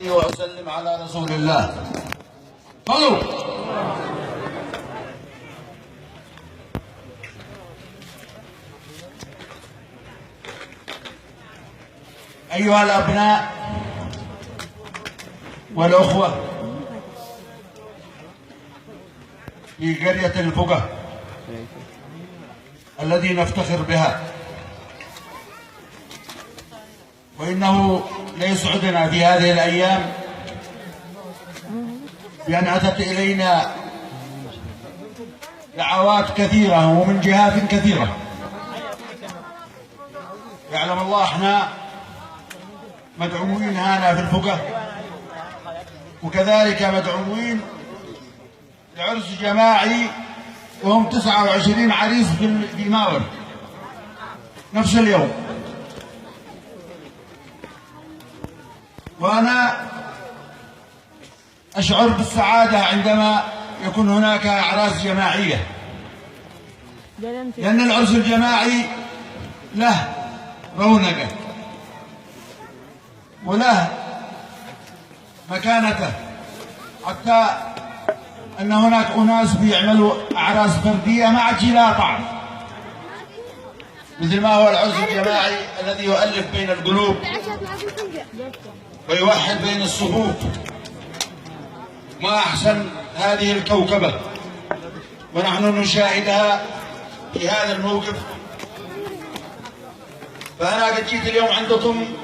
وأسلم على رسول الله. صلوا. أيها الأبناء والأخوة في قرية الفقه الذي نفتخر بها، وإنه ليسعدنا في هذه الأيام بأن أتت إلينا دعوات كثيرة ومن جهات كثيرة. يعلم الله احنا مدعوين هنا في الفقه، وكذلك مدعوين لعرس جماعي، وهم 29 عريس في ماور نفس اليوم. وأنا أشعر بالسعادة عندما يكون هناك أعراس جماعية، لأن العرس الجماعي له رونقه وله مكانته، حتى أن هناك أناس بيعملوا أعراس فردية ما عاد لها طعم، مثل ما هو العرس الجماعي الذي يؤلف بين القلوب ويوحد بين الصفوف. ما أحسن هذه الكوكبة ونحن نشاهدها في هذا الموقف. فأنا قد جيت اليوم عندكم،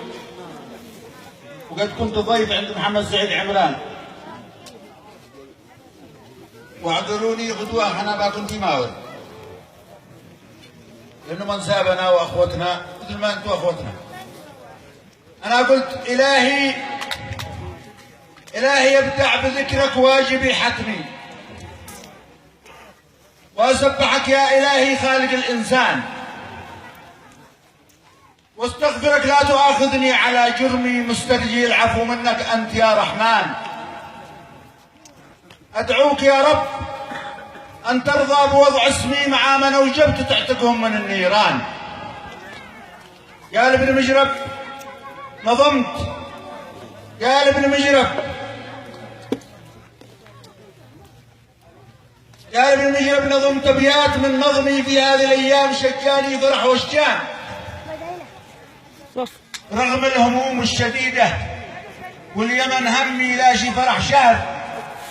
وقد كنت ضيف عند محمد سعيد عمران، واعذروني غدوة أنا باكم في ماول، لأنه من سابنا وأخوتنا مثل ما أنتم أخوتنا. أنا قلت إلهي يبدع بذكرك واجبي حتمي، وأسبحك يا إلهي خالق الإنسان، واستغفرك لا تؤاخذني على جرمي، مسترجي العفو منك أنت يا رحمن. أدعوك يا رب أن ترضى بوضع اسمي مع من أوجبت تعتقهم من النيران. يا ابن مجرب نظمت، يا ابن مجرب، يا ابن مجرب نظمت أبيات من نظمي في هذه الأيام، شجاني فرح وشجان رغم الهموم الشديدة، واليمن همي لا شي فرح شهر،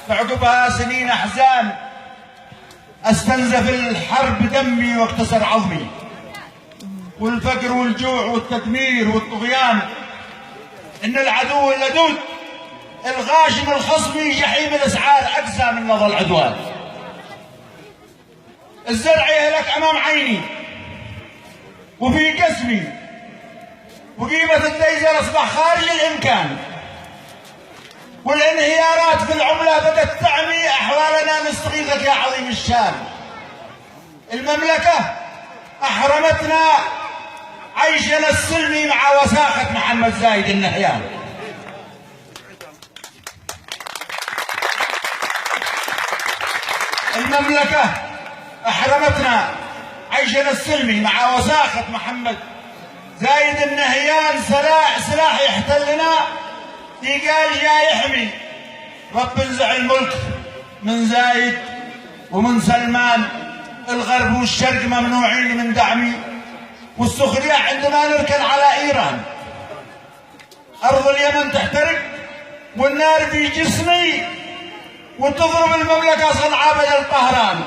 فعقبها سنين أحزان، استنزف الحرب دمي واكتسر عظمي، والفقر والجوع والتدمير والطغيان، إن العدو اللدود الغاشم الخصمي جحيم الأسعار أقسى من نضل العدوان. الزرع يهلك أمام عيني وفي قسمي، وقيمة الديزل أصبح خارج الإمكان، والانهيارات في العملة بدأت تعمي أحوالنا، نستغيثك يا عظيم الشان. المملكة أحرمتنا عيشنا السلمي مع وساخة محمد زايد النهيان. المملكة أحرمتنا عيشنا السلمي مع وساخة محمد زايد النهيان، سلاح يحتلنا يقال جاي يحمي. رب انزع الملك من زايد ومن سلمان، الغرب والشرق ممنوعين من دعمي، والسخرية عندما نركن على إيران. أرض اليمن تحترق والنار في جسمي، وتضرب المملكة صنعاء بدل طهران.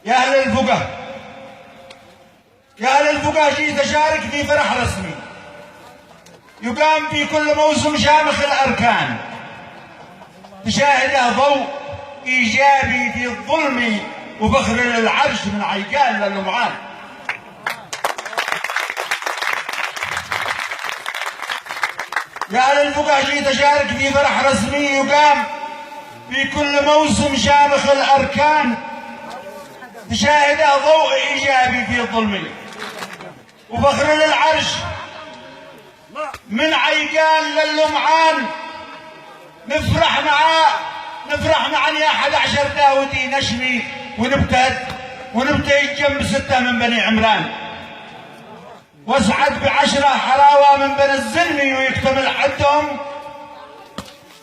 يا أهل الفقه، يا أهل الفقه، جيت أشارك في فرح رسمي يقام في كل موسم شامخ الأركان، تشاهده ضوء إيجابي في الظلم، وفخر للعرش من عيقال للمعان. يا أهل الفقه، جيت أشارك في فرح رسمي يقام في كل موسم شامخ الأركان، تشاهده ضوء إيجابي في الظلم، وفخر للعرش من عيقال للمعان. نفرح معا يا 11 داودي، نشمي ونبتهج جنب 6 من بني عمران. واسعد ب10 حراوة من بني الزلمي ويكتمل عدهم،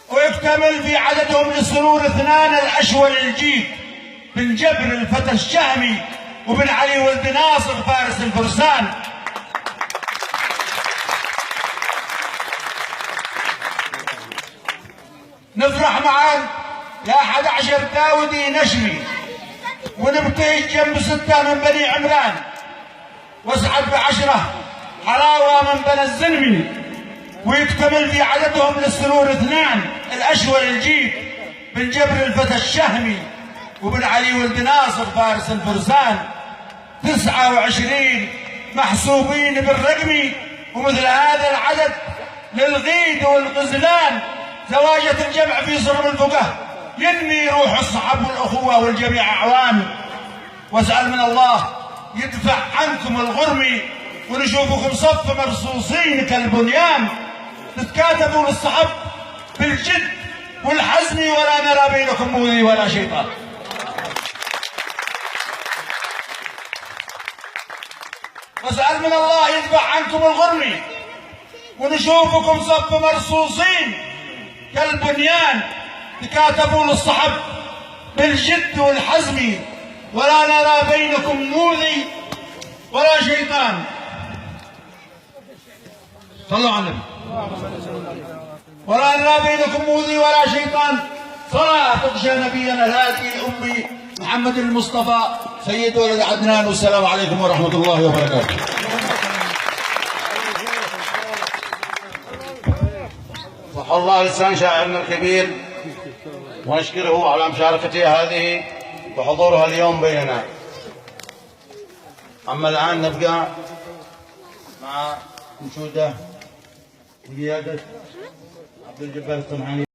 ويكتمل في عددهم للسرور 2 الأشول الجيد بن جبر الفتى الشهمي وبن علي ولد ناصر فارس الفرسان. نفرح معا يا 11 داودي نشمي، ونبتهج جنب 6 من بني عمران، واسعد ب10 حراوة من بني الزلمي ويكتمل في عددهم للسرور 2 الأشول الجيد بن جبر الفتى الشهمي وبن علي ولد ناصر فارس الفرسان. 29 محسوبين بالرقم، ومثل هذا العدد للغيد والغزلان زواجة الجمع في صرم الفقه ينمي روح الصحب والأخوة والجميع أعوان. واسأل من الله يدفع عنكم الغرم ونشوفكم صف مرصوصين كالبنيان، تتكاتفوا للصحب بالجد والحزم ولا نرى بينكم موذي ولا شيطان. واسأل من الله يدفع عنكم الغرم ونشوفكم صف مرصوصين كالبنيان، تكاتفوا للصحب بالجد والحزم ولا نرى بينكم موذي ولا شيطان. صلوا على النبي. ولا نرى بينكم موذي ولا شيطان. صلاة تغشى نبينا الهادي الأمي محمد المصطفى سيد ولد عدنان. والسلام عليكم ورحمة الله وبركاته. صح الله لسان شاعرنا الكبير، ونشكره على مشاركته هذه وحضورها اليوم بيننا. أما الآن نبقى مع أنشودة بقيادة عبد الجبار الطمعاني.